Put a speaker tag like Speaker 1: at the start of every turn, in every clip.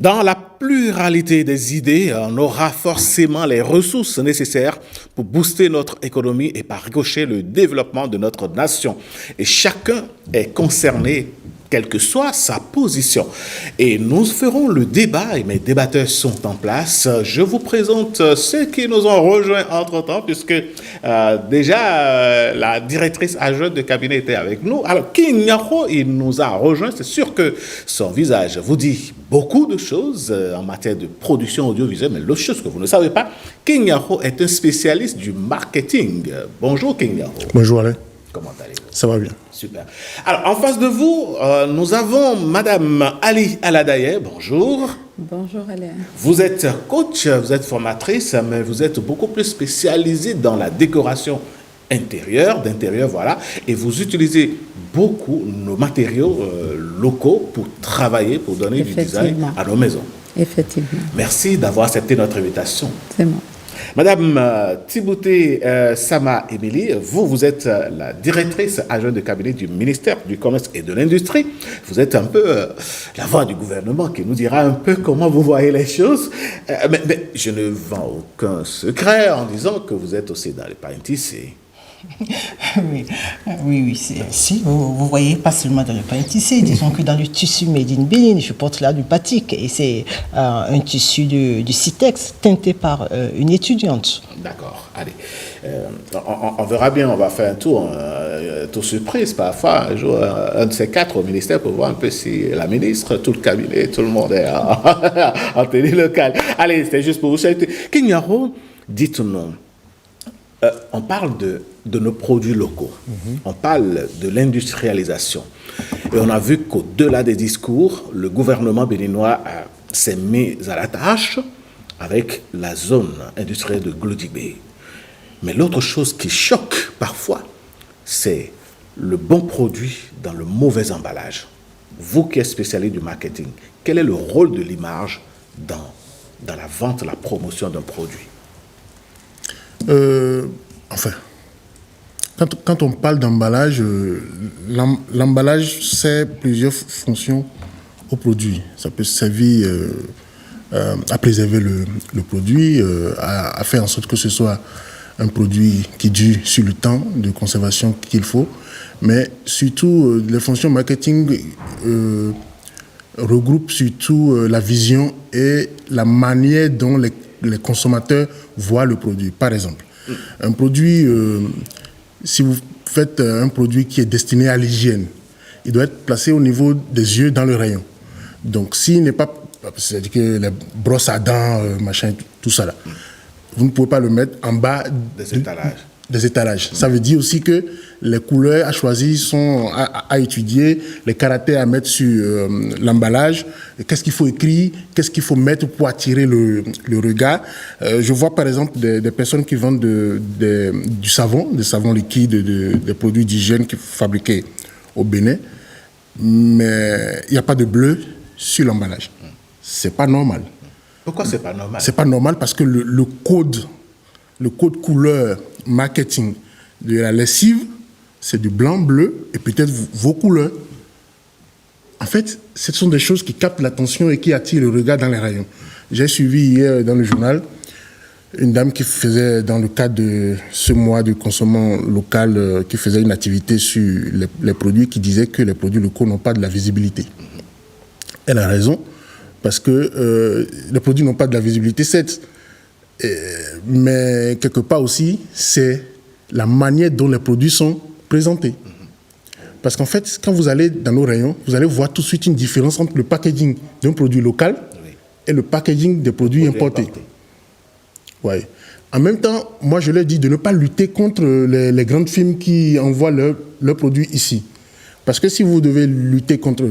Speaker 1: Dans la pluralité des idées, on aura forcément les ressources nécessaires pour booster notre économie et par ricochet le développement de notre nation. Et chacun est concerné, quelle que soit sa position. Et nous ferons le débat et mes débatteurs sont en place. Je vous présente ceux qui nous ont rejoints entre-temps, puisque déjà la directrice adjointe de cabinet était avec nous. Alors, King Nyaro, il nous a rejoints. C'est sûr que son visage vous dit beaucoup de choses en matière de production audiovisuelle, mais l'autre chose que vous ne savez pas, King Nyaro est un spécialiste du marketing. Bonjour King Nyaro.
Speaker 2: Bonjour Alain.
Speaker 1: Comment allez-vous?
Speaker 2: Ça va bien.
Speaker 1: Super. Alors, en face de vous, nous avons Madame Ali Aladaye. Bonjour.
Speaker 3: Bonjour Alain.
Speaker 1: Vous êtes coach, vous êtes formatrice, mais vous êtes beaucoup plus spécialisée dans la décoration d'intérieur, voilà. Et vous utilisez beaucoup nos matériaux locaux pour travailler, pour donner du design à nos maisons.
Speaker 3: Effectivement.
Speaker 1: Merci d'avoir accepté notre invitation.
Speaker 3: C'est moi.
Speaker 1: Madame Thibouté Sama Emily, vous êtes la directrice adjointe de cabinet du ministère du Commerce et de l'Industrie. Vous êtes un peu la voix du gouvernement qui nous dira un peu comment vous voyez les choses. Mais je ne vends aucun secret en disant que vous êtes aussi dans les pains tissés.
Speaker 4: Oui, si, vous voyez, pas seulement dans le pain tissé, disons que dans le tissu made in Benin, je porte là du batik, et c'est un tissu du Citex, teinté par une étudiante.
Speaker 1: D'accord, allez. On verra bien, on va faire un tour surprise parfois, un jour, un de ces quatre au ministère pour voir un peu si la ministre, tout le cabinet, tout le monde est en télé locale. Allez, c'était juste pour vous saluer. King Nyaro, dites-nous. On parle de nos produits locaux, on parle de l'industrialisation. Et on a vu qu'au-delà des discours, le gouvernement béninois s'est mis à la tâche avec la zone industrielle de Glodibé. Mais l'autre chose qui choque parfois, c'est le bon produit dans le mauvais emballage. Vous qui êtes spécialiste du marketing, quel est le rôle de l'image dans la vente, la promotion d'un produit?
Speaker 2: Enfin, quand on parle d'emballage, l'emballage sert plusieurs fonctions au produit. Ça peut servir à préserver le produit, à faire en sorte que ce soit un produit qui dure sur le temps de conservation qu'il faut. Mais surtout, les fonctions marketing regroupent surtout la vision et la manière dont les consommateurs voient le produit. Par exemple, un produit, si vous faites un produit qui est destiné à l'hygiène, il doit être placé au niveau des yeux dans le rayon. Donc, s'il n'est pas, c'est-à-dire que les brosses à dents, machin, tout ça là, vous ne pouvez pas le mettre en bas des étalages. Ça veut dire aussi que les couleurs à choisir sont à étudier, les caractères à mettre sur l'emballage, qu'est-ce qu'il faut écrire, qu'est-ce qu'il faut mettre pour attirer le regard. Je vois par exemple des personnes qui vendent du savon, des savons liquides, des produits d'hygiène fabriqués au Bénin, mais il n'y a pas de bleu sur l'emballage. C'est pas normal.
Speaker 1: Pourquoi c'est pas normal?
Speaker 2: C'est pas normal parce que le code couleur marketing de la lessive, c'est du blanc, bleu et peut-être vos couleurs. En fait, ce sont des choses qui captent l'attention et qui attirent le regard dans les rayons. J'ai suivi hier dans le journal une dame qui faisait, dans le cadre de ce mois de consommation local, qui faisait une activité sur les produits, qui disait que les produits locaux n'ont pas de la visibilité. Elle a raison, parce que les produits n'ont pas de la visibilité, certes. Mais quelque part aussi, c'est la manière dont les produits sont présentés. Parce qu'en fait, quand vous allez dans nos rayons, vous allez voir tout de suite une différence entre le packaging d'un produit local et le packaging des produits importés. Ouais. En même temps, moi je leur dis de ne pas lutter contre les grandes firmes qui envoient leurs produits ici. Parce que si vous devez lutter contre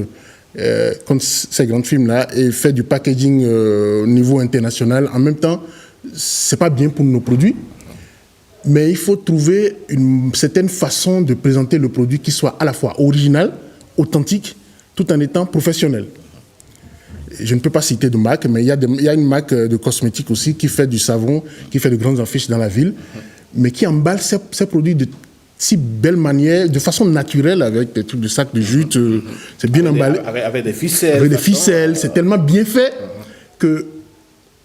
Speaker 2: ces grandes firmes-là et faire du packaging au niveau international, en même temps, c'est pas bien pour nos produits, mais il faut trouver une certaine façon de présenter le produit qui soit à la fois original, authentique, tout en étant professionnel. Je ne peux pas citer de marque, mais il y a une marque de cosmétiques aussi qui fait du savon, qui fait de grandes affiches dans la ville, mais qui emballe ses produits de si belle manière, de façon naturelle, avec des trucs de sac de jute, c'est bien emballé.
Speaker 1: Avec des ficelles.
Speaker 2: Avec des ficelles, c'est tellement bien fait. que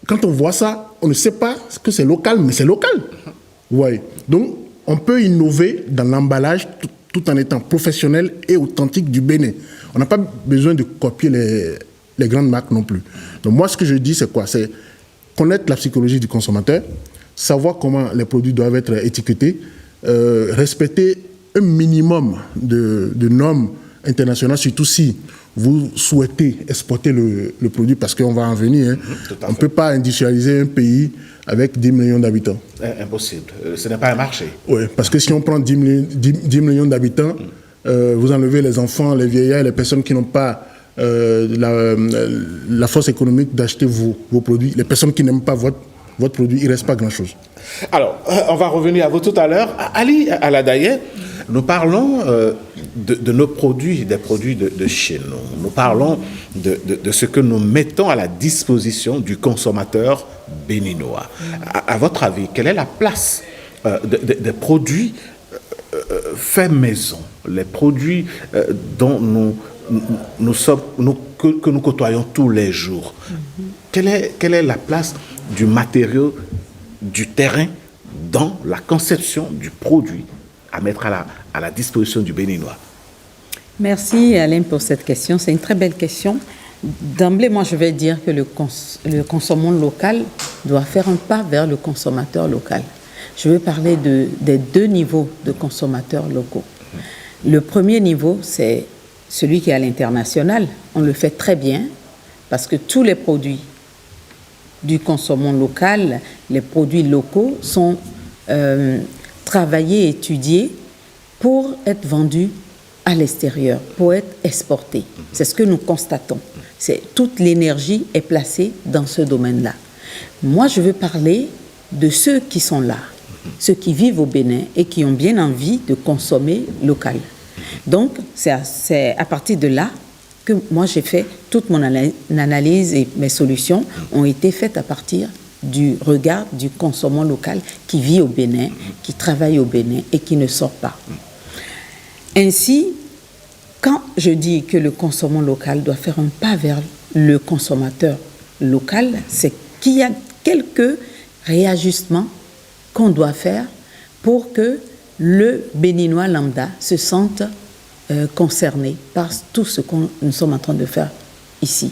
Speaker 2: quand on voit ça, on ne sait pas que c'est local, mais c'est local. Ouais. Donc, on peut innover dans l'emballage tout en étant professionnel et authentique du Bénin. On n'a pas besoin de copier les grandes marques non plus. Donc, moi, ce que je dis, c'est quoi? C'est connaître la psychologie du consommateur, savoir comment les produits doivent être étiquetés, respecter un minimum de normes internationales, surtout si vous souhaitez exporter le produit, parce qu'on va en venir. Hein. On ne peut pas industrialiser un pays avec 10 millions d'habitants.
Speaker 1: Impossible. Ce n'est pas un marché.
Speaker 2: Oui, parce que si on prend 10 millions d'habitants, vous enlevez les enfants, les vieillards, les personnes qui n'ont pas la force économique d'acheter vos produits, les personnes qui n'aiment pas votre produit, il ne reste pas grand-chose.
Speaker 1: Alors, on va revenir à vous tout à l'heure. Ali Aladaye, nous parlons de nos produits, des produits de chez nous. Nous parlons de ce que nous mettons à la disposition du consommateur béninois. À votre avis, quelle est la place des produits faits maison, les produits dont que nous côtoyons tous les jours? Quelle est la place du matériau, du terrain dans la conception du produit à mettre à la disposition du Béninois?
Speaker 3: Merci Alain pour cette question. C'est une très belle question. D'emblée, moi, je vais dire que le consommant local doit faire un pas vers le consommateur local. Je vais parler des deux niveaux de consommateurs locaux. Le premier niveau, c'est celui qui est à l'international. On le fait très bien parce que tous les produits du consommant local, les produits locaux sont travaillés, étudiés pour être vendus à l'extérieur, pour être exportés. C'est ce que nous constatons. Toute l'énergie est placée dans ce domaine-là. Moi, je veux parler de ceux qui sont là, ceux qui vivent au Bénin et qui ont bien envie de consommer local. Donc, c'est à partir de là que moi j'ai fait toute mon analyse et mes solutions ont été faites à partir du regard du consommant local qui vit au Bénin, qui travaille au Bénin et qui ne sort pas. Ainsi, quand je dis que le consommant local doit faire un pas vers le consommateur local, c'est qu'il y a quelques réajustements qu'on doit faire pour que le Béninois lambda se sente concerné par tout ce que nous sommes en train de faire ici.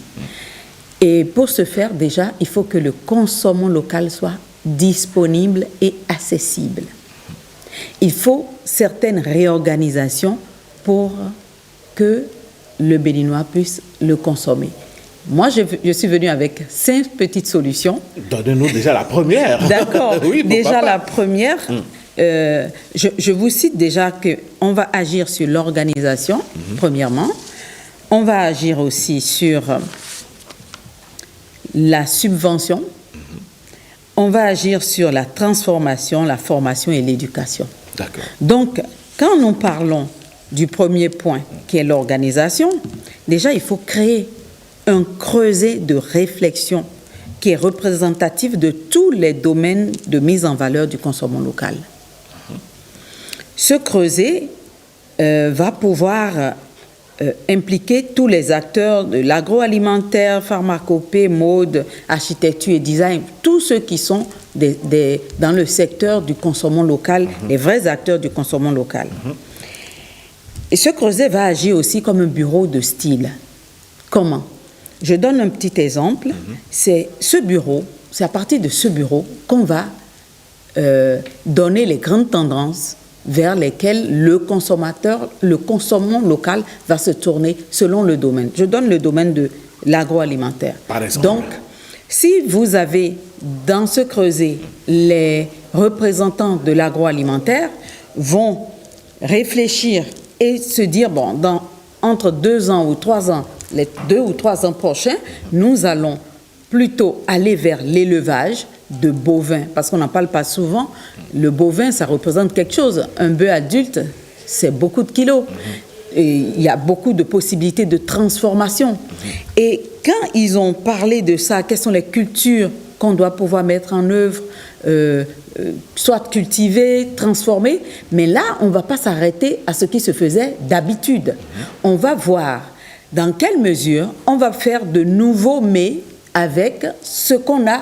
Speaker 3: Et pour ce faire, déjà, il faut que le consommant local soit disponible et accessible. Il faut certaines réorganisations pour que le Béninois puisse le consommer. Moi, je suis venue avec 5 petites solutions.
Speaker 1: Donnez-nous déjà la première.
Speaker 3: D'accord.
Speaker 1: Oui,
Speaker 3: déjà la première, je vous cite déjà qu'on va agir sur l'organisation, premièrement. On va agir aussi sur la subvention. On va agir sur la transformation, la formation et l'éducation.
Speaker 1: D'accord.
Speaker 3: Donc, quand nous parlons du premier point, qui est l'organisation, déjà, il faut créer un creuset de réflexion qui est représentatif de tous les domaines de mise en valeur du consommant local. Ce creuset va pouvoir impliquer tous les acteurs de l'agroalimentaire, pharmacopée, mode, architecture et design, tous ceux qui sont dans le secteur du consommant local, les vrais acteurs du consommant local. Et ce creuset va agir aussi comme un bureau de style. Comment? Je donne un petit exemple. C'est ce bureau, c'est à partir de ce bureau qu'on va donner les grandes tendances vers lesquelles le consommateur, le consommant local va se tourner selon le domaine. Je donne le domaine de l'agroalimentaire.
Speaker 1: Par exemple.
Speaker 3: Donc, si vous avez dans ce creuset les représentants de l'agroalimentaire vont réfléchir et se dire, bon, entre 2 ans ou 3 ans, les 2 ou 3 ans prochains, nous allons plutôt aller vers l'élevage de bovins, parce qu'on n'en parle pas souvent. Le bovin, ça représente quelque chose. Un bœuf adulte, c'est beaucoup de kilos. Et il y a beaucoup de possibilités de transformation. Et quand ils ont parlé de ça, quelles sont les cultures qu'on doit pouvoir mettre en œuvre, soit cultiver, transformer, mais là, on ne va pas s'arrêter à ce qui se faisait d'habitude. On va voir dans quelle mesure on va faire de nouveaux mets avec ce qu'on a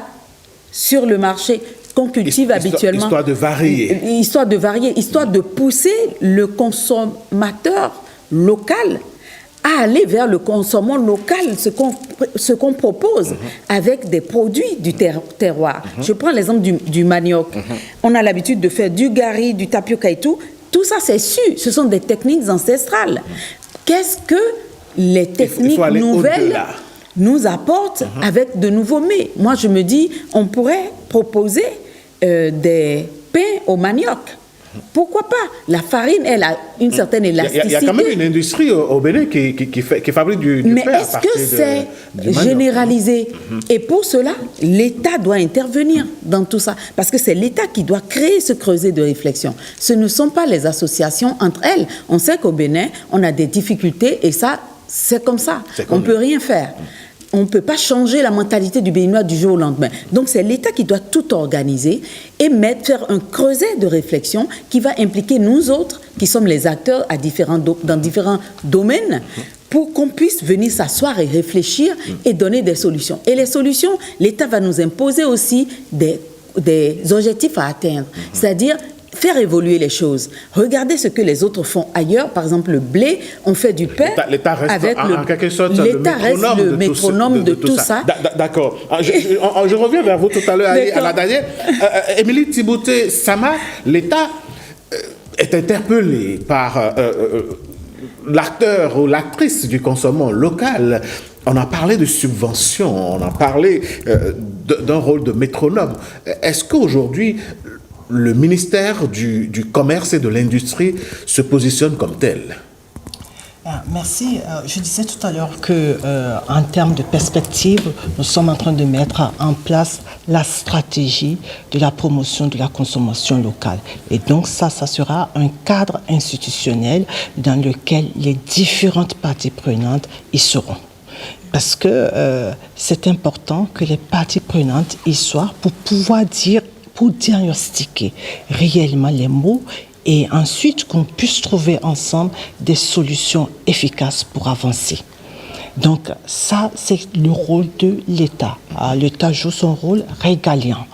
Speaker 3: sur le marché, qu'on cultive habituellement.
Speaker 1: Histoire de varier.
Speaker 3: Histoire de pousser le consommateur local à aller vers le consommant local, ce qu'on propose avec des produits du terroir. Je prends l'exemple du manioc. On a l'habitude de faire du gari, du tapioca et tout. Tout ça, c'est su. Ce sont des techniques ancestrales. Qu'est-ce que les techniques nouvelles nous apportent avec de nouveaux mets? Moi, je me dis, on pourrait proposer des pains au manioc. Pourquoi pas? La farine, elle a une certaine élasticité.
Speaker 1: Il y a quand même une industrie au Bénin qui fabrique du
Speaker 3: Mais
Speaker 1: pain à
Speaker 3: est-ce
Speaker 1: partir
Speaker 3: que c'est
Speaker 1: du manioc,
Speaker 3: généralisé? Et pour cela, l'État doit intervenir dans tout ça. Parce que c'est l'État qui doit créer ce creuset de réflexion. Ce ne sont pas les associations entre elles. On sait qu'au Bénin, on a des difficultés et ça, c'est comme ça. On ne peut rien faire. On ne peut pas changer la mentalité du Béninois du jour au lendemain. Donc, c'est l'État qui doit tout organiser et faire un creuset de réflexion qui va impliquer nous autres, qui sommes les acteurs dans différents domaines, pour qu'on puisse venir s'asseoir et réfléchir et donner des solutions. Et les solutions, l'État va nous imposer aussi des objectifs à atteindre. C'est-à-dire faire évoluer les choses. Regardez ce que les autres font ailleurs. Par exemple, le blé, on fait du pain.
Speaker 1: L'État reste
Speaker 3: avec
Speaker 1: en quelque sorte
Speaker 3: le métronome de tout ça.
Speaker 1: D'accord. Je reviens vers vous tout à l'heure, à la dernière. Émilie Thibouté-Sama, l'État est interpellé par l'acteur ou l'actrice du consommant local. On a parlé de subventions, on a parlé d'un rôle de métronome. Est-ce qu'aujourd'hui, le ministère du Commerce et de l'Industrie se positionne comme tel?
Speaker 4: Merci. Je disais tout à l'heure qu'en termes de perspective, nous sommes en train de mettre en place la stratégie de la promotion de la consommation locale. Et donc ça sera un cadre institutionnel dans lequel les différentes parties prenantes y seront. Parce que c'est important que les parties prenantes y soient pour diagnostiquer réellement les maux et ensuite qu'on puisse trouver ensemble des solutions efficaces pour avancer. Donc ça, c'est le rôle de l'État. L'État joue son rôle régalien.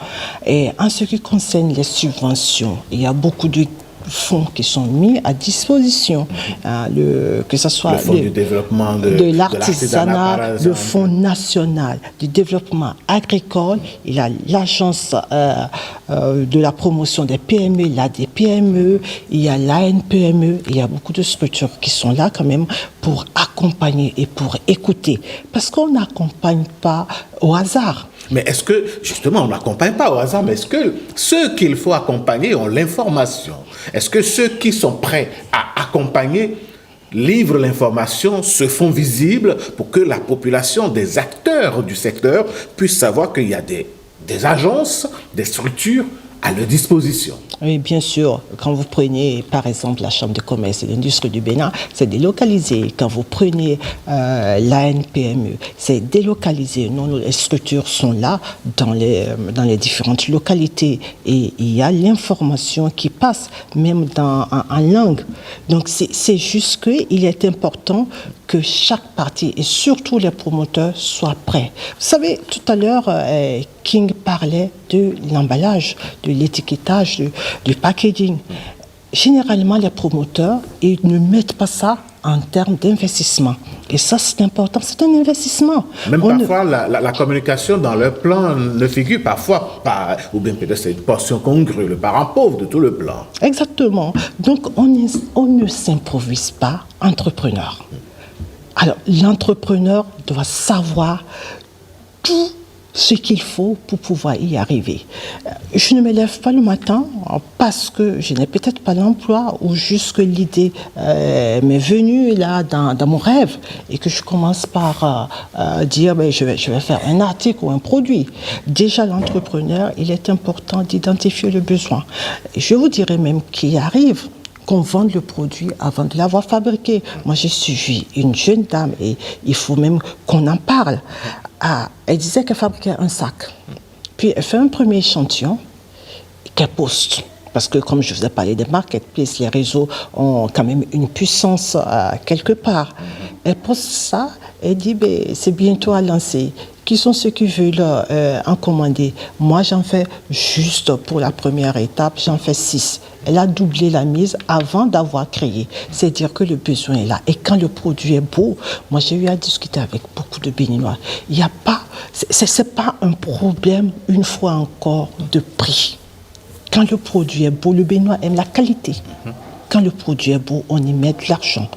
Speaker 4: Et en ce qui concerne les subventions, il y a beaucoup de fonds qui sont mis à disposition, que ce soit
Speaker 1: le fonds du développement
Speaker 4: de l'artisanat, le fonds national du développement agricole, il y a l'agence de la promotion des PME, l'ADPME, il y a l'ANPME, il y a beaucoup de structures qui sont là quand même pour accompagner et pour écouter, parce qu'on n'accompagne pas au hasard.
Speaker 1: Mais est-ce que, justement, on n'accompagne pas au hasard, mais est-ce que ceux qu'il faut accompagner ont l'information? Est-ce que ceux qui sont prêts à accompagner livrent l'information, se font visibles pour que la population, des acteurs du secteur puissent savoir qu'il y a des agences, des structures à leur disposition?
Speaker 4: Oui, bien sûr. Quand vous prenez, par exemple, la Chambre de commerce et d'industrie du Bénin, c'est délocalisé. Quand vous prenez l'ANPME, c'est délocalisé. Non, les structures sont là dans les différentes localités. Et il y a l'information qui passe, même en langue. Donc, c'est juste qu'il est important que chaque partie, et surtout les promoteurs, soient prêts. Vous savez, tout à l'heure, King parlait de l'emballage, de l'étiquetage, du packaging. Généralement, les promoteurs, ils ne mettent pas ça en termes d'investissement. Et ça, c'est important, c'est un investissement.
Speaker 1: Même parfois, la communication dans leur plan ne figure parfois pas, ou bien peut-être c'est une portion congrue, le parent pauvre de tout le plan.
Speaker 4: Exactement. Donc, on ne s'improvise pas entrepreneur. Alors, l'entrepreneur doit savoir tout ce qu'il faut pour pouvoir y arriver. Je ne me lève pas le matin parce que je n'ai peut-être pas l'emploi ou juste que l'idée m'est venue là dans mon rêve et que je commence par dire je vais faire un article ou un produit. Déjà, l'entrepreneur, il est important d'identifier le besoin. Et je vous dirais même qu'il arrive qu'on vende le produit avant de l'avoir fabriqué. Moi, j'ai suivi une jeune dame et il faut même qu'on en parle. Elle disait qu'elle fabriquait un sac. Puis, elle fait un premier échantillon qu'elle poste. Parce que, comme je vous ai parlé des marketplaces, les réseaux ont quand même une puissance quelque part. Elle poste ça, elle dit, c'est bientôt à lancer. qui sont ceux qui veulent en commander. Moi, j'en fais juste pour la première étape, j'en fais 6. Elle a doublé la mise avant d'avoir créé. C'est dire que le besoin est là. Et quand le produit est beau, moi j'ai eu à discuter avec beaucoup de Béninois. Il n'y a pas, c'est pas un problème, une fois encore, de prix. Quand le produit est beau, le Béninois aime la qualité. Quand le produit est beau, on y met de l'argent.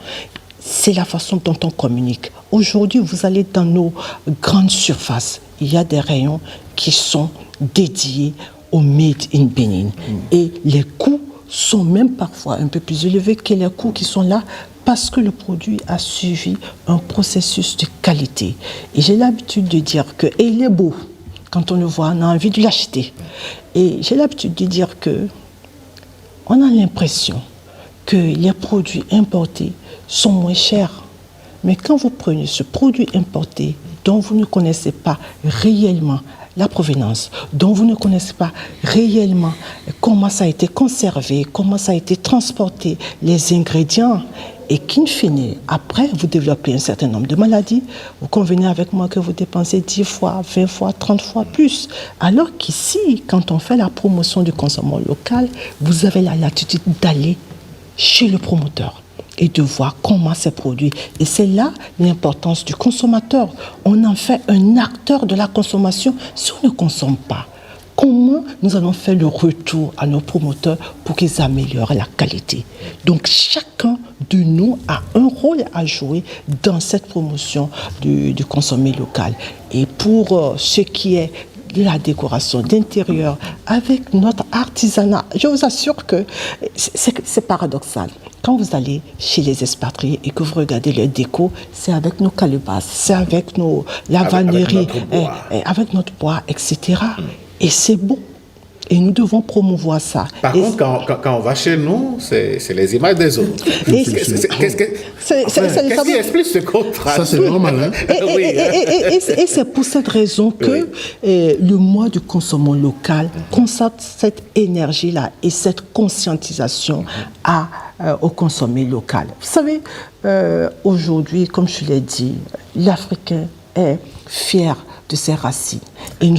Speaker 4: C'est la façon dont on communique. Aujourd'hui, vous allez dans nos grandes surfaces. Il y a des rayons qui sont dédiés au Made in Bénin. Et les coûts sont même parfois un peu plus élevés que les coûts qui sont là parce que le produit a suivi un processus de qualité. Et j'ai l'habitude de dire que, et il est beau, quand on le voit, on a envie de l'acheter. Et j'ai l'habitude de dire que on a l'impression que les produits importés sont moins chers. Mais quand vous prenez ce produit importé dont vous ne connaissez pas réellement la provenance, dont vous ne connaissez pas réellement comment ça a été conservé, comment ça a été transporté, les ingrédients, et qu'in fine, après, vous développez un certain nombre de maladies, vous convenez avec moi que vous dépensez 10 fois, 20 fois, 30 fois plus. Alors qu'ici, quand on fait la promotion du consommation local, vous avez la latitude d'aller chez le promoteur et de voir comment c'est produit. Et c'est là l'importance du consommateur. On en fait un acteur de la consommation si on ne consomme pas. Comment nous allons faire le retour à nos promoteurs pour qu'ils améliorent la qualité? Donc chacun de nous a un rôle à jouer dans cette promotion du consommer local. Et pour ce qui est de la décoration d'intérieur avec notre artisanat, je vous assure que c'est paradoxal. Quand vous allez chez les expatriés et que vous regardez leur déco, c'est avec nos calebasses, c'est avec la vannerie, avec notre bois, etc. Et c'est beau. Et nous devons promouvoir ça.
Speaker 1: Par contre, quand on va chez nous, c'est les images des autres. Qu'est-ce qui explique ce contraste?
Speaker 2: Ça, c'est normal. Hein?
Speaker 4: Et c'est pour cette raison que le mois du consommation local consacre cette énergie-là et cette conscientisation au consommer local. Vous savez, aujourd'hui, comme je l'ai dit, l'Africain est fier de ses racines. Et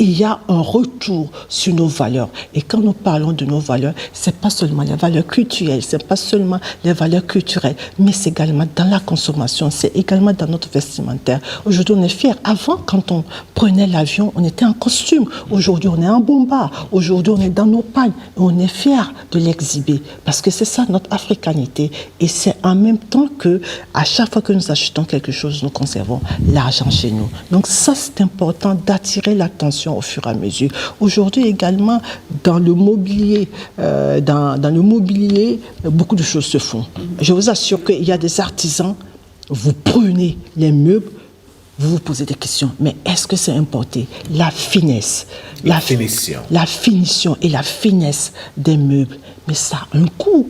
Speaker 4: il y a un retour sur nos valeurs. Et quand nous parlons de nos valeurs, ce n'est pas seulement les valeurs culturelles, ce n'est pas seulement les valeurs culturelles, mais c'est également dans la consommation, c'est également dans notre vestimentaire. Aujourd'hui, on est fiers. Avant, quand on prenait l'avion, on était en costume. Aujourd'hui, on est en bomba. Aujourd'hui, on est dans nos pagnes. Et on est fiers de l'exhiber. Parce que c'est ça, notre africanité. Et c'est en même temps que, à chaque fois que nous achetons quelque chose, nous conservons l'argent chez nous. Donc ça, c'est important d'attirer l'attention au fur et à mesure. Aujourd'hui également, dans le mobilier, beaucoup de choses se font. Je vous assure qu'il y a des artisans, vous prenez les meubles, vous vous posez des questions, mais est-ce que c'est importé? La finesse, la finition et la finesse des meubles, mais ça a un coût.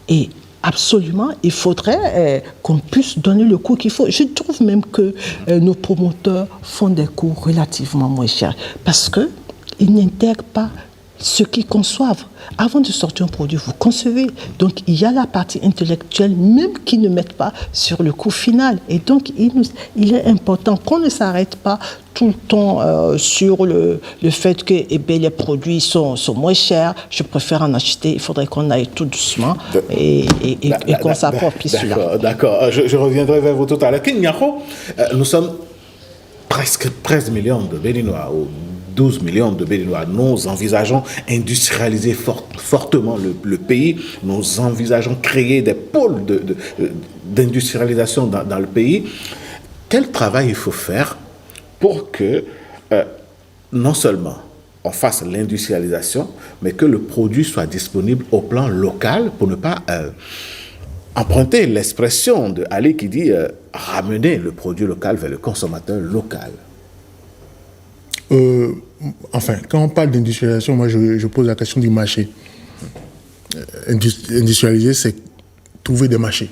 Speaker 4: Et absolument, il faudrait qu'on puisse donner le coût qu'il faut. Je trouve même que nos promoteurs font des coûts relativement moins chers parce qu'ils n'intègrent pas ce qu'ils conçoivent. Avant de sortir un produit, vous concevez. Donc, il y a la partie intellectuelle, même qu'ils ne mettent pas sur le coût final. Et donc, il est important qu'on ne s'arrête pas tout le temps sur le fait que les produits sont moins chers. Je préfère en acheter. Il faudrait qu'on aille tout doucement et qu'on s'approprie cela.
Speaker 1: D'accord. Je reviendrai vers vous tout à l'heure. Kinyako, nous sommes presque 13 millions de Béninois, 12 millions de Béninois. Nous envisageons industrialiser fortement le pays. Nous envisageons créer des pôles d'industrialisation dans le pays. Quel travail il faut faire pour que non seulement on fasse l'industrialisation, mais que le produit soit disponible au plan local pour ne pas emprunter l'expression de Ali qui dit ramener le produit local vers le consommateur local.
Speaker 2: Enfin, quand on parle d'industrialisation, moi je pose la question du marché. Industrialiser, c'est trouver des marchés.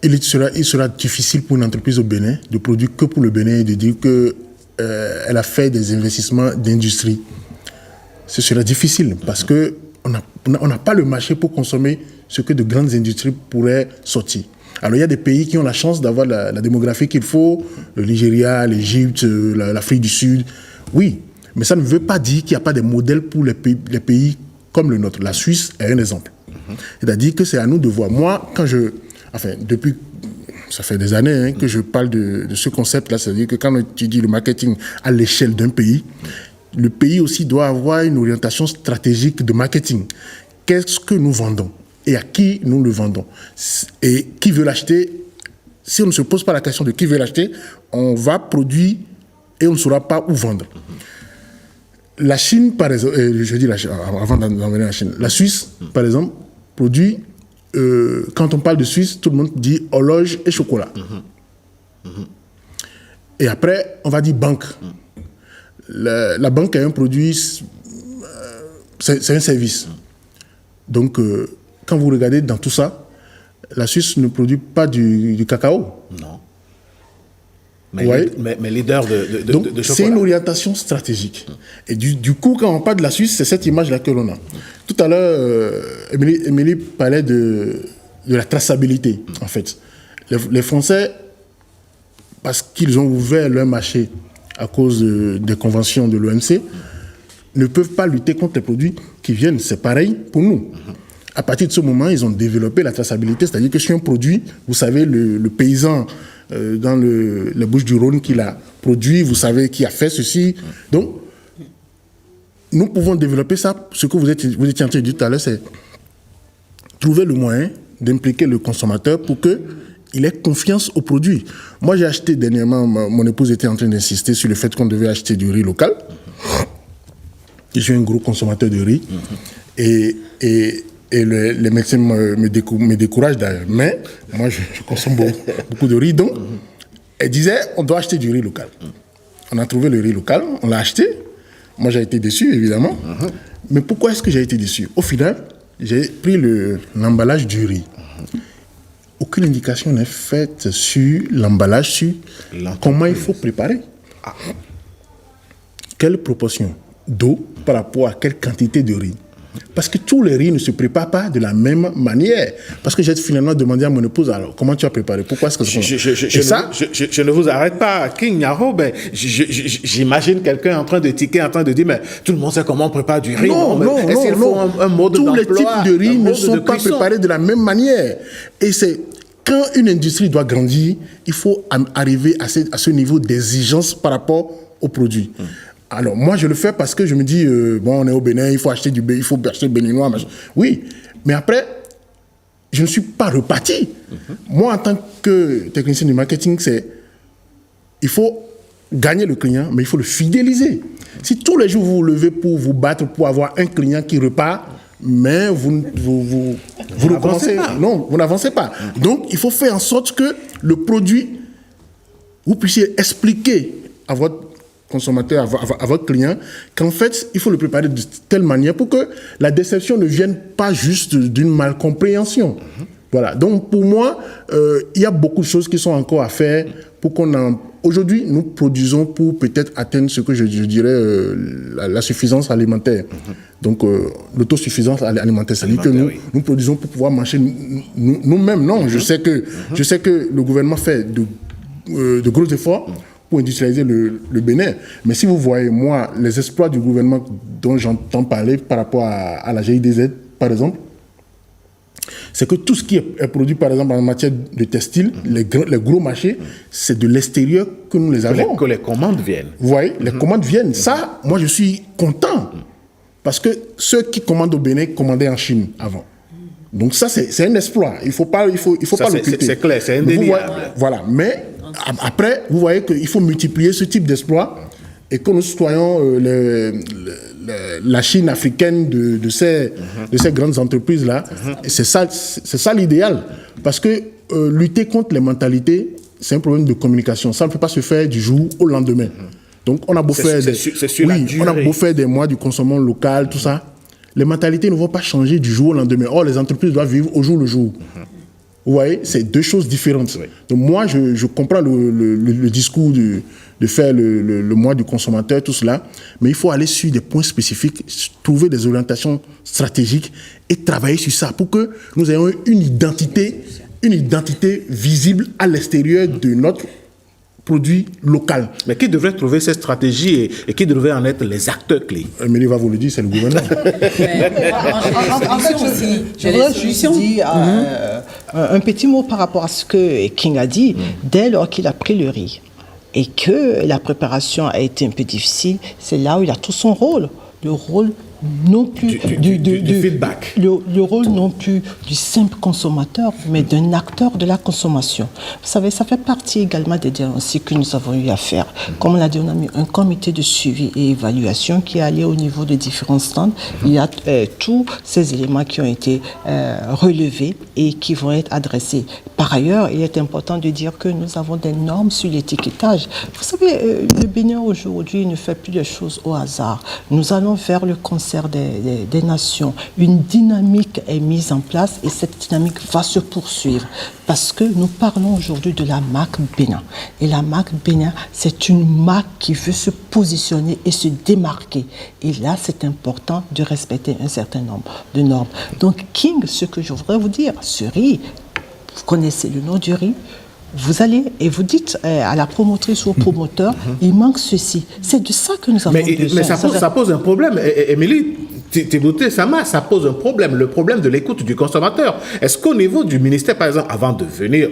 Speaker 2: Il sera difficile pour une entreprise au Bénin de produire que pour le Bénin et de dire qu'elle a fait des investissements d'industrie. Ce sera difficile parce qu'on n'a pas le marché pour consommer ce que de grandes industries pourraient sortir. Alors, il y a des pays qui ont la chance d'avoir la démographie qu'il faut, le Nigeria, l'Égypte, l'Afrique du Sud. Oui, mais ça ne veut pas dire qu'il n'y a pas de modèles pour les pays comme le nôtre. La Suisse est un exemple. C'est-à-dire que c'est à nous de voir. Moi, depuis, ça fait des années que je parle de ce concept-là, c'est-à-dire que quand on étudie le marketing à l'échelle d'un pays, le pays aussi doit avoir une orientation stratégique de marketing. Qu'est-ce que nous vendons et à qui nous le vendons? Et qui veut l'acheter? Si on ne se pose pas la question de qui veut l'acheter, on va produire et on ne saura pas où vendre. La Chine, par exemple, je dis avant d'en venir à la Chine, la Suisse, par exemple, produit, quand on parle de Suisse, tout le monde dit horloge et chocolat. Et après, on va dire banque. La banque est un produit, c'est un service. Donc, quand vous regardez dans tout ça, la Suisse ne produit pas du cacao.
Speaker 1: Non. Mais leader de chocolat.
Speaker 2: C'est une orientation stratégique. Et du coup, quand on parle de la Suisse, c'est cette image-là que l'on a. Tout à l'heure, Émilie parlait de la traçabilité, en fait. Les Français, parce qu'ils ont ouvert leur marché à cause des conventions de l'OMC, ne peuvent pas lutter contre les produits qui viennent. C'est pareil pour nous. À partir de ce moment, ils ont développé la traçabilité, c'est-à-dire que sur un produit, vous savez, le paysan dans les Bouches-du-Rhône qui l'a produit, vous savez qui a fait ceci. Donc, nous pouvons développer ça. Ce que vous étiez en train de dire tout à l'heure, c'est trouver le moyen d'impliquer le consommateur pour qu'il ait confiance au produit. Moi, j'ai acheté dernièrement, mon épouse était en train d'insister sur le fait qu'on devait acheter du riz local. Je suis un gros consommateur de riz. Et les médecins me découragent d'ailleurs. Mais moi, je consomme beaucoup de riz. Donc, elle disait, on doit acheter du riz local. On a trouvé le riz local, on l'a acheté. Moi, j'ai été déçu, évidemment. Mais pourquoi est-ce que j'ai été déçu? Au final, j'ai pris l'emballage du riz. Aucune indication n'est faite sur l'emballage, sur comment il faut préparer. Quelle proportion d'eau par rapport à quelle quantité de riz? Parce que tous les riz ne se préparent pas de la même manière. Parce que j'ai finalement demandé à mon épouse, alors, comment tu as préparé? Pourquoi est-ce que
Speaker 1: je ne vous arrête pas, King Nyaro, ben, j'imagine quelqu'un en train de tiquer, en train de dire, mais tout le monde sait comment on prépare du riz.
Speaker 2: Non.
Speaker 1: Est-ce qu'il faut un mode
Speaker 2: tous les
Speaker 1: d'emploi,
Speaker 2: types de riz ne sont pas préparés de la même manière. Et c'est quand une industrie doit grandir, il faut arriver à ce niveau d'exigence par rapport aux produits. Alors, moi, je le fais parce que je me dis, on est au Bénin, il faut acheter béninois. Oui, mais après, je ne suis pas reparti. Moi, en tant que technicien du marketing, il faut gagner le client, mais il faut le fidéliser. Si tous les jours vous vous levez pour vous battre, pour avoir un client qui repart, mais vous recommencez. Non, vous n'avancez pas. Donc, il faut faire en sorte que le produit, vous puissiez expliquer à votre consommateur, à votre client, qu'en fait, il faut le préparer de telle manière pour que la déception ne vienne pas juste d'une malcompréhension. Voilà. Donc, pour moi, il y a beaucoup de choses qui sont encore à faire pour qu'on en... Aujourd'hui, nous produisons pour peut-être atteindre ce que je dirais la suffisance alimentaire. Donc, l'autosuffisance alimentaire. C'est-à-dire que nous produisons pour pouvoir marcher nous-mêmes. Non, je sais que le gouvernement fait de gros efforts pour industrialiser le Bénin. Mais si vous voyez, moi, les exploits du gouvernement dont j'entends parler par rapport à la GIDZ, par exemple, c'est que tout ce qui est produit, par exemple, en matière de textile, les gros marchés, c'est de l'extérieur que nous les avons.
Speaker 1: Que les commandes viennent.
Speaker 2: Vous voyez, les commandes viennent. Ça, moi, je suis content. Parce que ceux qui commandent au Bénin commandaient en Chine avant. Donc ça, c'est un exploit. Il ne faut pas l'occulter.
Speaker 1: C'est clair, c'est indéniable.
Speaker 2: Voilà. Mais après, vous voyez qu'il faut multiplier ce type d'exploit et que nous soyons la Chine africaine de ces grandes entreprises-là. C'est ça l'idéal. Parce que lutter contre les mentalités, c'est un problème de communication. Ça ne peut pas se faire du jour au lendemain. Donc, on a beau faire des mois du consommation local, tout ça. Les mentalités ne vont pas changer du jour au lendemain. Or, les entreprises doivent vivre au jour le jour. Vous voyez, c'est deux choses différentes. Oui. Donc moi, je comprends le discours de faire le mois du consommateur, tout cela, mais il faut aller sur des points spécifiques, trouver des orientations stratégiques et travailler sur ça pour que nous ayons une identité une identité visible à l'extérieur de notre produit local.
Speaker 1: Mais qui devrait trouver cette stratégie et qui devraient en être les acteurs clés?
Speaker 2: Amélie va vous le dire, c'est le gouvernement.
Speaker 4: En fait, je voudrais juste dire un petit mot par rapport à ce que King a dit. Dès lors qu'il a pris le riz et que la préparation a été un peu difficile, c'est là où il a tout son rôle. Le rôle non plus
Speaker 1: du feedback.
Speaker 4: Le rôle non plus du simple consommateur, mais d'un acteur de la consommation. Vous savez, ça fait partie également des diagnostics que nous avons eu à faire. Comme on l'a dit, on a mis un comité de suivi et évaluation qui est allé au niveau des différents stands. Il y a tous ces éléments qui ont été relevés et qui vont être adressés. Par ailleurs, il est important de dire que nous avons des normes sur l'étiquetage. Vous savez, le Bénin aujourd'hui ne fait plus les choses au hasard. Nous allons vers le concert des nations. Une dynamique est mise en place et cette dynamique va se poursuivre parce que nous parlons aujourd'hui de la marque Bénin. Et la marque Bénin, c'est une marque qui veut se positionner et se démarquer. Et là, c'est important de respecter un certain nombre de normes. Donc, King, ce que je voudrais vous dire, ce riz, vous connaissez le nom du riz, vous allez et vous dites à la promotrice ou au promoteur, il manque ceci. C'est de ça que nous avons besoin.
Speaker 1: Mais ça pose un problème. Émilie, Tibouté Sama, ça pose un problème. Le problème de l'écoute du consommateur. Est-ce qu'au niveau du ministère, par exemple, avant de venir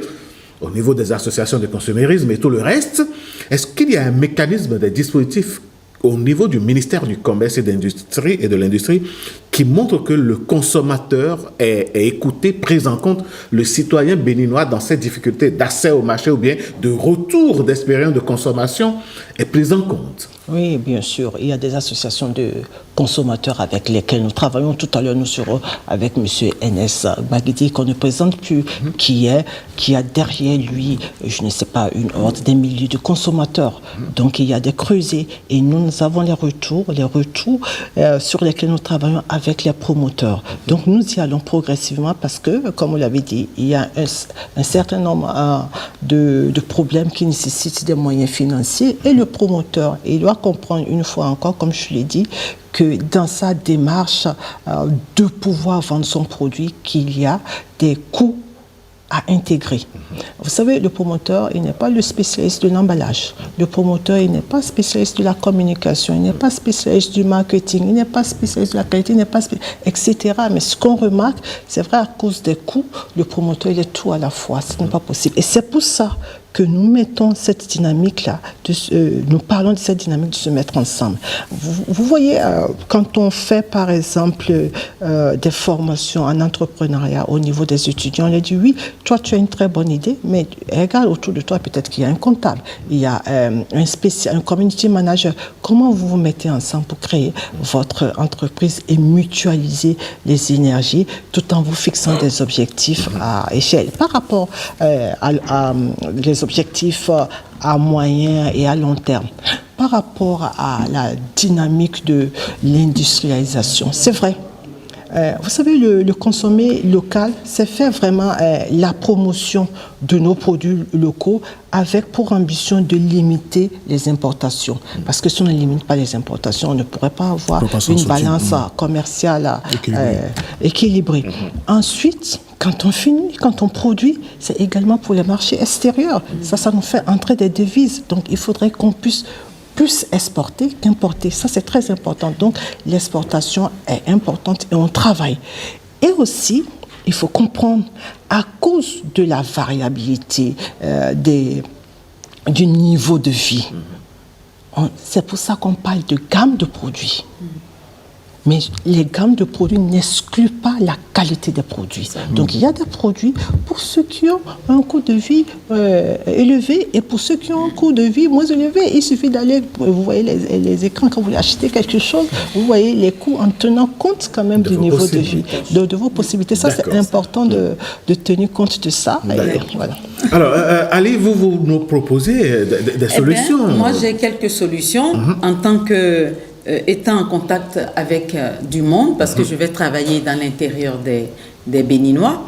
Speaker 1: au niveau des associations de consumérisme et tout le reste, est-ce qu'il y a un mécanisme, des dispositifs au niveau du ministère du Commerce et de l'Industrie qui montre que le consommateur est écouté, pris en compte, le citoyen béninois dans ses difficultés d'accès au marché ou bien de retour d'expérience de consommation est pris en compte?
Speaker 4: Oui, bien sûr. Il y a des associations de consommateurs avec lesquelles nous travaillons. Tout à l'heure, nous serons avec M. Enes Baguidi, qu'on ne présente plus, qui a derrière lui, je ne sais pas, une horde, des milliers de consommateurs. Donc, il y a des creusets et nous avons les retours sur lesquels nous travaillons avec les promoteurs. Donc, nous y allons progressivement parce que, comme vous l'avez dit, il y a un certain nombre de problèmes qui nécessitent des moyens financiers et le promoteur, il doit comprendre une fois encore, comme je l'ai dit, que dans sa démarche de pouvoir vendre son produit, qu'il y a des coûts à intégrer. Vous savez, le promoteur, il n'est pas le spécialiste de l'emballage. Le promoteur, il n'est pas spécialiste de la communication, il n'est pas spécialiste du marketing, il n'est pas spécialiste de la qualité, il n'est pas etc. Mais ce qu'on remarque, c'est vrai, à cause des coûts, le promoteur, il est tout à la fois. Ce n'est pas possible. Et c'est pour ça que nous mettons cette dynamique-là, nous parlons de cette dynamique de se mettre ensemble. Vous voyez, quand on fait par exemple des formations en entrepreneuriat au niveau des étudiants, on leur dit oui, toi tu as une très bonne idée, mais regarde autour de toi, peut-être qu'il y a un comptable, il y a un community manager. Comment vous vous mettez ensemble pour créer votre entreprise et mutualiser les énergies tout en vous fixant des objectifs à échelle par rapport à les objectifs à moyen et à long terme. Par rapport à la dynamique de l'industrialisation, c'est vrai. Vous savez, le consommer local, c'est faire vraiment la promotion de nos produits locaux avec pour ambition de limiter les importations. Parce que si on ne limite pas les importations, on ne pourrait pas avoir une balance commerciale équilibrée. Ensuite, quand on produit, c'est également pour les marchés extérieurs. Ça nous fait entrer des devises. Donc, il faudrait qu'on puisse plus exporter qu'importer. Ça, c'est très important. Donc, l'exportation est importante et on travaille. Et aussi, il faut comprendre, à cause de la variabilité du niveau de vie, c'est pour ça qu'on parle de gamme de produits. Mais les gammes de produits n'excluent pas la qualité des produits. Donc, il y a des produits pour ceux qui ont un coût de vie élevé et pour ceux qui ont un coût de vie moins élevé. Il suffit d'aller, vous voyez les écrans, quand vous achetez quelque chose, vous voyez les coûts en tenant compte quand même du niveau de vie, de vos possibilités. Ça, c'est important de tenir compte de ça. Et voilà.
Speaker 1: Alors, Ali, vous nous proposez des solutions.
Speaker 3: Moi, j'ai quelques solutions en tant que... étant en contact avec du monde, parce que je vais travailler dans l'intérieur des Béninois,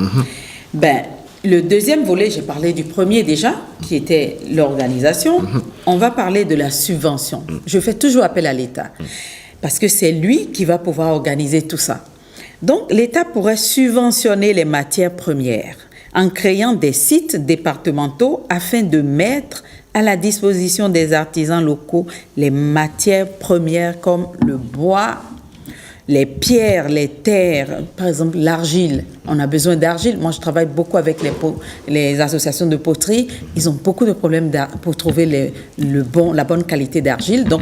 Speaker 3: le deuxième volet, j'ai parlé du premier déjà, qui était l'organisation. On va parler de la subvention. Je fais toujours appel à l'État, parce que c'est lui qui va pouvoir organiser tout ça. Donc, l'État pourrait subventionner les matières premières en créant des sites départementaux afin de mettre à la disposition des artisans locaux les matières premières comme le bois, les pierres, les terres, par exemple l'argile. On a besoin d'argile. Moi, je travaille beaucoup avec les associations de poterie. Ils ont beaucoup de problèmes pour trouver la bonne qualité d'argile. Donc,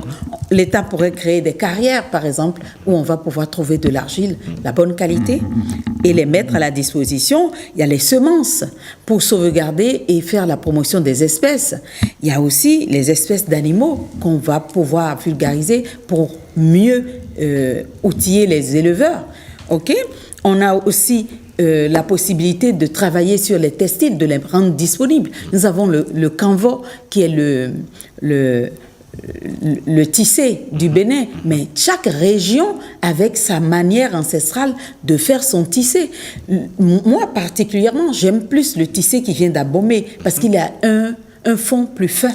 Speaker 3: l'État pourrait créer des carrières, par exemple, où on va pouvoir trouver de l'argile, la bonne qualité, et les mettre à la disposition. Il y a les semences pour sauvegarder et faire la promotion des espèces. Il y a aussi les espèces d'animaux qu'on va pouvoir vulgariser pour mieux outiller les éleveurs. Ok? On a aussi la possibilité de travailler sur les textiles, de les rendre disponibles. Nous avons le canvo qui est le tissé du Bénin, mais chaque région avec sa manière ancestrale de faire son tissé. Moi particulièrement, j'aime plus le tissé qui vient d'Abomey parce qu'il a un fond plus fin.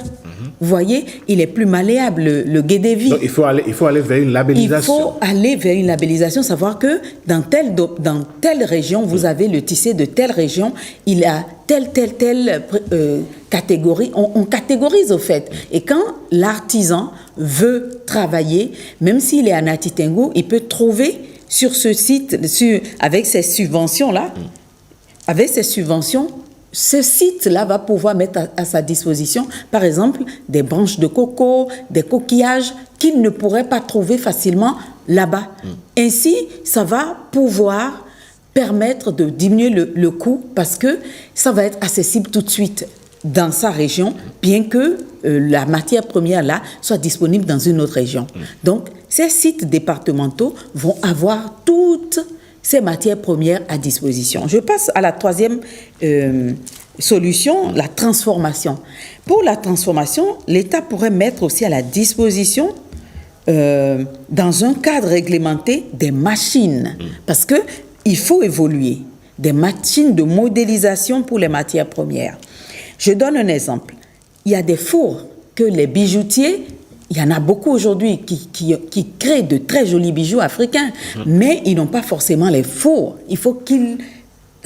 Speaker 3: Vous voyez, il est plus malléable, le guédévi.
Speaker 1: Donc il faut aller vers une labellisation.
Speaker 3: Il faut aller vers une labellisation, savoir que dans telle région, vous avez le tissé de telle région, il a telle catégorie. On catégorise au fait. Et quand l'artisan veut travailler, même s'il est à Natitengo, il peut trouver sur ce site, avec ces subventions-là, ce site-là va pouvoir mettre à sa disposition, par exemple, des branches de coco, des coquillages qu'il ne pourrait pas trouver facilement là-bas. Ainsi, ça va pouvoir permettre de diminuer le coût parce que ça va être accessible tout de suite dans sa région, bien que la matière première là soit disponible dans une autre région. Donc, ces sites départementaux vont avoir toutes ces matières premières à disposition. Je passe à la troisième solution, la transformation. Pour la transformation, l'État pourrait mettre aussi à la disposition, dans un cadre réglementé, des machines. Parce qu'il faut évoluer. Des machines de modélisation pour les matières premières. Je donne un exemple. Il y a des fours que les bijoutiers, il y en a beaucoup aujourd'hui qui créent de très jolis bijoux africains, mais ils n'ont pas forcément les fours. Il faut qu'ils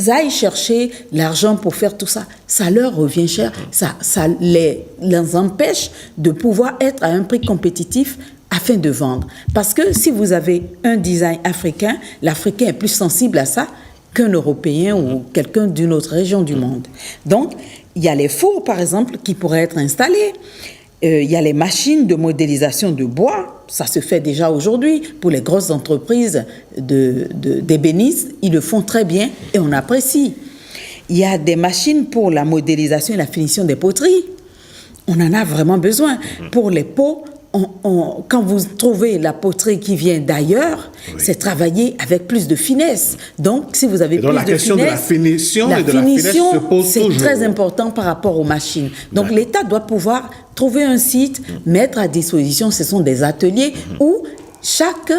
Speaker 3: aillent chercher l'argent pour faire tout ça. Ça leur revient cher. Ça les empêche de pouvoir être à un prix compétitif afin de vendre. Parce que si vous avez un design africain, l'Africain est plus sensible à ça qu'un Européen ou quelqu'un d'une autre région du monde. Donc, il y a les fours, par exemple, qui pourraient être installés. Il y a les machines de modélisation de bois, ça se fait déjà aujourd'hui pour les grosses entreprises d'ébénistes, ils le font très bien et on apprécie. Il y a des machines pour la modélisation et la finition des poteries, on en a vraiment besoin. Pour les pots, quand vous trouvez la poterie qui vient d'ailleurs, c'est travaillé avec plus de finesse. Donc, si vous avez plus de finesse... la question de la finition et de la finesse se pose toujours. C'est très important par rapport aux machines. Donc, l'État doit pouvoir trouver un site, mettre à disposition, ce sont des ateliers où chaque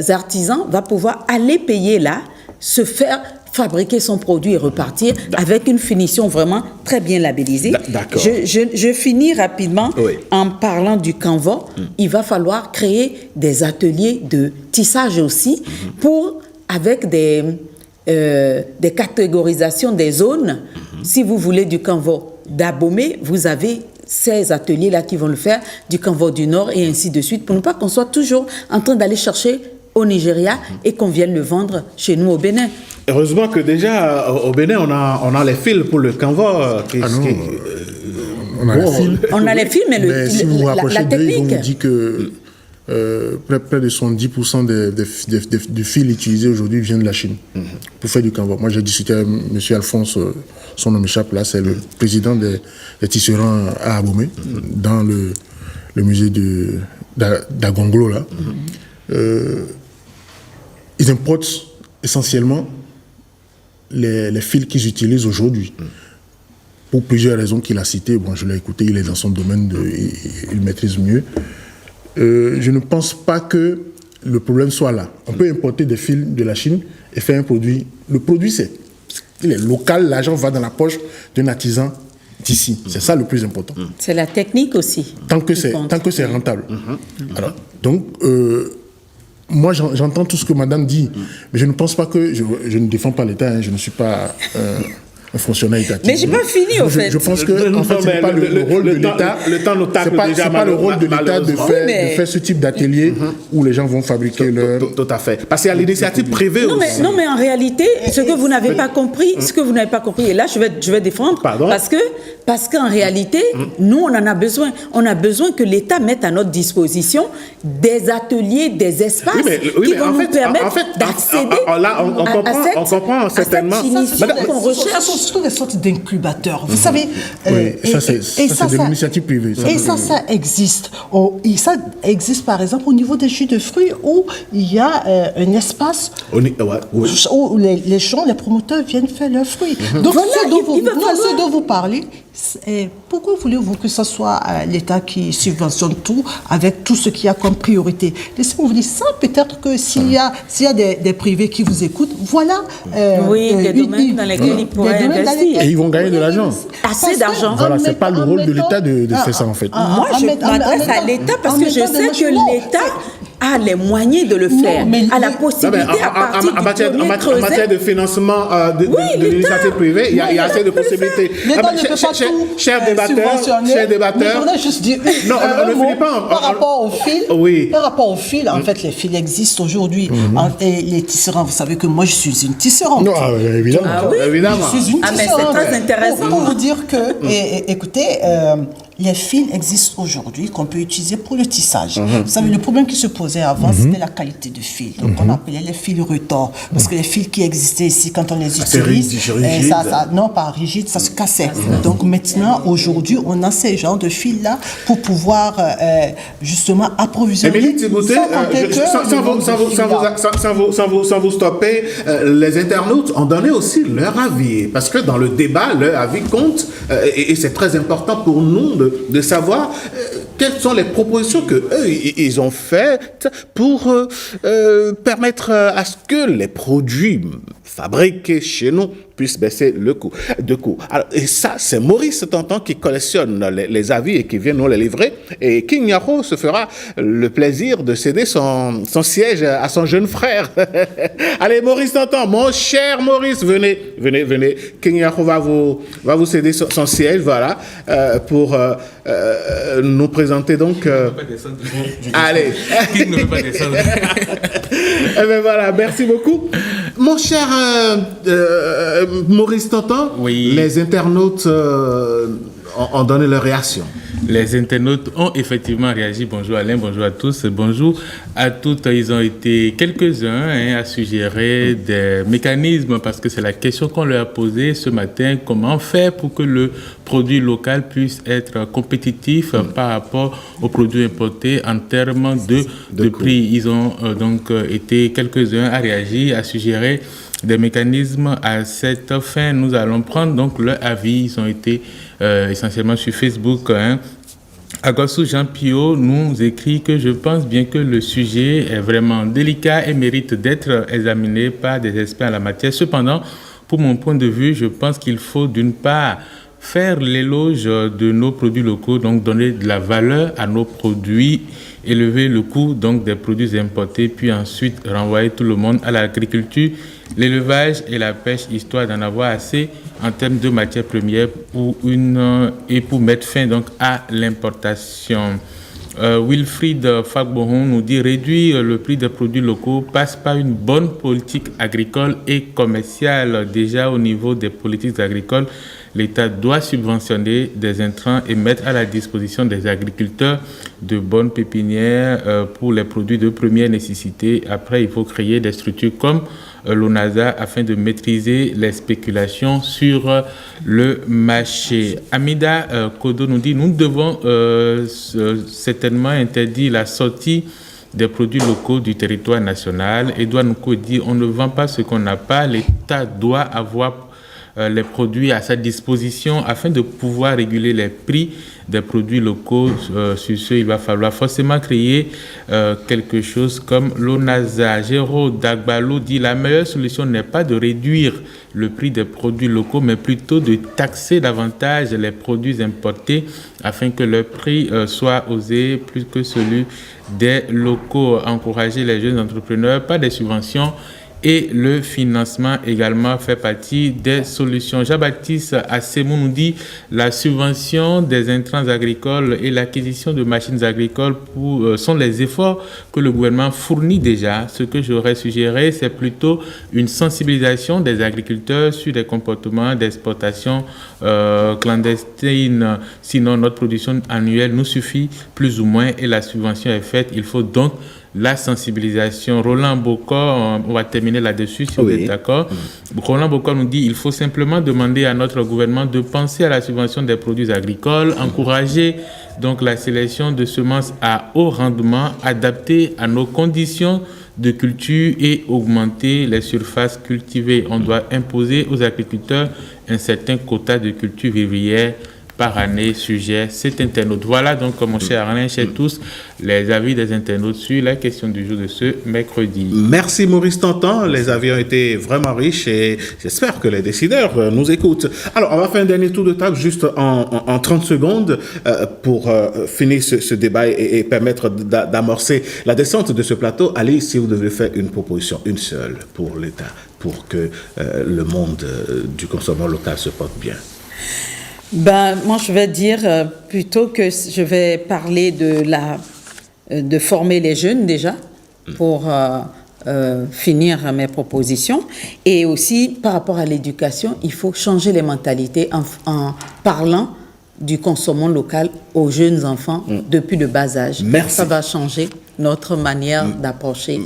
Speaker 3: artisan va pouvoir aller payer là, se faire fabriquer son produit et repartir avec une finition vraiment très bien labellisée. D'accord. Je finis rapidement en parlant du canvas. Il va falloir créer des ateliers de tissage aussi avec des catégorisations des zones. Si vous voulez du canvas d'Abomey, vous avez ces ateliers-là qui vont le faire, du canvas du Nord et ainsi de suite, pour ne pas qu'on soit toujours en train d'aller chercher au Nigeria et qu'on vienne le vendre chez nous au Bénin.
Speaker 1: Heureusement que déjà au Bénin, on a les fils pour le canvas.
Speaker 2: On a les fils.
Speaker 3: On a les fils, mais
Speaker 2: si vous vous rapprochez d'eux,
Speaker 3: technique.
Speaker 2: ils vont vous dire que près de 70% des fils utilisés aujourd'hui viennent de la Chine pour faire du canvas. Moi, j'ai discuté avec M. Alphonse, son nom m'échappe là, c'est le président des tisserands à Abomey, dans le musée d'Agonglo là. Ils importent essentiellement les fils qu'ils utilisent aujourd'hui. Pour plusieurs raisons qu'il a citées. Bon, je l'ai écouté, il est dans son domaine, il maîtrise mieux. Je ne pense pas que le problème soit là. On peut importer des fils de la Chine et faire un produit. Le produit, il est local, l'argent va dans la poche d'un artisan d'ici. C'est ça le plus important.
Speaker 3: C'est la technique aussi.
Speaker 2: Tant que c'est rentable. Alors, donc, moi, j'entends tout ce que madame dit, mais je ne pense pas que... Je ne défends pas l'État, hein, je ne suis pas un fonctionnaire étatique.
Speaker 3: Mais j'ai pas fini, au fait.
Speaker 2: Je pense que en fait, ce n'est pas le rôle de l'État.
Speaker 1: Le temps nous tape déjà.
Speaker 2: C'est pas le rôle de l'État de faire ce type d'atelier où les gens vont fabriquer leur...
Speaker 1: Tout à fait. Parce qu'il y a l'initiative privée aussi.
Speaker 3: Non, mais en réalité, ce que vous n'avez pas compris, et là, je vais défendre,
Speaker 1: Pardon?
Speaker 3: parce qu'en réalité, nous, on en a besoin. On a besoin que l'État mette à notre disposition des ateliers, des espaces qui vont nous permettre d'accéder
Speaker 1: on comprend certainement.
Speaker 3: à cette finition qu'on recherche.
Speaker 4: Ce sont des sortes d'incubateurs. Vous savez,
Speaker 2: Oui, ça c'est de l'initiative privée.
Speaker 4: Ça existe. Ça existe par exemple au niveau des jus de fruits où il y a un espace où les gens, les promoteurs viennent faire leurs fruits. Donc
Speaker 3: Voilà,
Speaker 4: ce dont vous parlez, pourquoi voulez-vous que ce soit l'État qui subventionne tout avec tout ce qu'il y a comme priorité? Laissez-moi vous dire ça, peut-être que s'il y a des privés qui vous écoutent, voilà.
Speaker 3: Des domaines dans lesquels ils pourraient investir.
Speaker 2: Et ils vont gagner de l'argent.
Speaker 3: Assez d'argent.
Speaker 2: Voilà, c'est pas le rôle de l'État de faire ça en fait.
Speaker 3: Moi, je m'adresse à l'État parce que je sais que l'État a les moyens de le faire, a la possibilité à partir
Speaker 1: en matière de financement de l'initiative privée, il y a assez de possibilités.
Speaker 4: L'État ne peut pas tout
Speaker 1: Chers débatteurs.
Speaker 4: Je voudrais juste dire
Speaker 1: on ne finit pas.
Speaker 4: Par rapport au fil,
Speaker 1: oui.
Speaker 4: Par rapport au fil, en fait, les fils existent aujourd'hui. Et les tisserands, vous savez que moi, je suis une tisserande.
Speaker 2: Non, évidemment.
Speaker 3: Ah oui?
Speaker 1: Évidemment.
Speaker 4: Je suis une tisserande.
Speaker 3: Mais c'est très intéressant.
Speaker 4: Pour vous dire que, écoutez, les fils existent aujourd'hui qu'on peut utiliser pour le tissage. Vous savez, le problème qui se posait avant, c'était la qualité de fil. Donc, on appelait les fils retors. Parce que les fils qui existaient ici, quand on les utilise, non, pas rigide, ça se cassait. Donc, maintenant, aujourd'hui, on a ces genres de fils-là pour pouvoir justement approvisionner.
Speaker 1: Émilie Thibauté, sans vous stopper, les internautes ont donné aussi leur avis. Parce que dans le débat, leur avis compte et c'est très important pour nous de savoir quelles sont les propositions que eux ils ont faites pour permettre à ce que les produits fabriqués chez nous puissent baisser le coût. Alors, et ça, c'est Maurice Tantan qui collectionne les avis et qui vient nous les livrer. Et King Yaro se fera le plaisir de céder son siège à son jeune frère. Allez, Maurice Tantan, mon cher Maurice, venez. King Yaro va vous céder son siège, voilà, pour nous présenter donc... Allez.
Speaker 5: King ne veut pas descendre.
Speaker 1: Eh bien voilà, merci beaucoup. Mon cher Maurice Tantan,
Speaker 5: oui.
Speaker 1: Les internautes ont donné leur réaction.
Speaker 5: Les internautes ont effectivement réagi. Bonjour Alain, bonjour à tous, bonjour à toutes. Ils ont été quelques-uns à suggérer des mécanismes parce que c'est la question qu'on leur a posée ce matin. Comment faire pour que le produit local puisse être compétitif par rapport aux produits importés en termes de prix. Ils ont donc été quelques-uns à réagir, à suggérer des mécanismes à cette fin. Nous allons prendre donc leur avis. Ils ont été essentiellement sur Facebook. Agossou Jean Pio nous écrit que je pense bien que le sujet est vraiment délicat et mérite d'être examiné par des experts en la matière. Cependant, pour mon point de vue, je pense qu'il faut d'une part faire l'éloge de nos produits locaux, donc donner de la valeur à nos produits, élever le coût donc des produits importés, puis ensuite renvoyer tout le monde à l'agriculture, l'élevage et la pêche, histoire d'en avoir assez en termes de matières premières et pour mettre fin donc à l'importation. Wilfried Fagbohon nous dit réduire le prix des produits locaux passe par une bonne politique agricole et commerciale. Déjà au niveau des politiques agricoles, l'État doit subventionner des intrants et mettre à la disposition des agriculteurs de bonnes pépinières pour les produits de première nécessité. Après, il faut créer des structures comme l'ONASA afin de maîtriser les spéculations sur le marché. Amida Kodo nous dit nous devons certainement interdire la sortie des produits locaux du territoire national. Edouard Nouko dit on ne vend pas ce qu'on n'a pas. L'État doit avoir les produits à sa disposition afin de pouvoir réguler les prix des produits locaux. Sur ce, il va falloir forcément créer quelque chose comme l'ONASA. Géraud Dagbalo dit la meilleure solution n'est pas de réduire le prix des produits locaux, mais plutôt de taxer davantage les produits importés afin que leur prix soit osé plus que celui des locaux. Encourager les jeunes entrepreneurs par des subventions et le financement également fait partie des solutions. Jean-Baptiste Assemou nous dit la subvention des intrants agricoles et l'acquisition de machines agricoles sont les efforts que le gouvernement fournit déjà. Ce que j'aurais suggéré, c'est plutôt une sensibilisation des agriculteurs sur des comportements d'exportation clandestine. Sinon, notre production annuelle nous suffit plus ou moins et la subvention est faite. Il faut donc la sensibilisation. Roland Bocor, on va terminer là-dessus si vous êtes d'accord. Roland Bocor nous dit il faut simplement demander à notre gouvernement de penser à la subvention des produits agricoles, encourager donc la sélection de semences à haut rendement adaptées à nos conditions de culture et augmenter les surfaces cultivées. On doit imposer aux agriculteurs un certain quota de culture vivrière par année, sujet, cet internaute. Voilà donc, mon cher Alain, chez tous, les avis des internautes sur la question du jour de ce mercredi.
Speaker 1: Merci Maurice Tantan, les avis ont été vraiment riches et j'espère que les décideurs nous écoutent. Alors, on va faire un dernier tour de table juste en 30 secondes pour finir ce débat et permettre d'amorcer la descente de ce plateau. Allez, si vous devez faire une proposition, une seule pour l'État, pour que le monde du consommation local se porte bien.
Speaker 3: Moi, je vais dire plutôt que je vais parler de former les jeunes déjà pour finir mes propositions. Et aussi, par rapport à l'éducation, il faut changer les mentalités en parlant du consommation local aux jeunes enfants depuis le bas âge.
Speaker 1: Merci.
Speaker 3: Ça va changer notre manière d'approcher.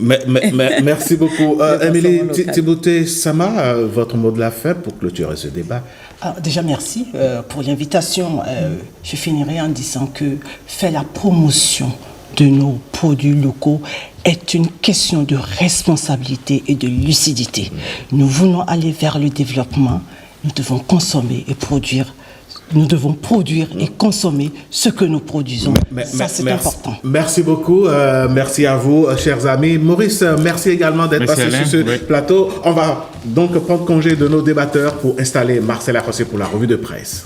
Speaker 1: Merci beaucoup. Émilie Thibouté-Sama, votre mot de la fin pour clôturer ce débat.
Speaker 4: Alors, déjà, merci pour l'invitation. Je finirai en disant que faire la promotion de nos produits locaux est une question de responsabilité et de lucidité. Nous voulons aller vers le développement. Nous devons consommer et produire. Nous devons produire et consommer ce que nous produisons. Ça, c'est important.
Speaker 1: Merci beaucoup. Merci à vous, chers amis. Maurice, merci également d'être passé sur ce plateau. On va donc prendre congé de nos débatteurs pour installer Marcel Afossé pour la revue de presse.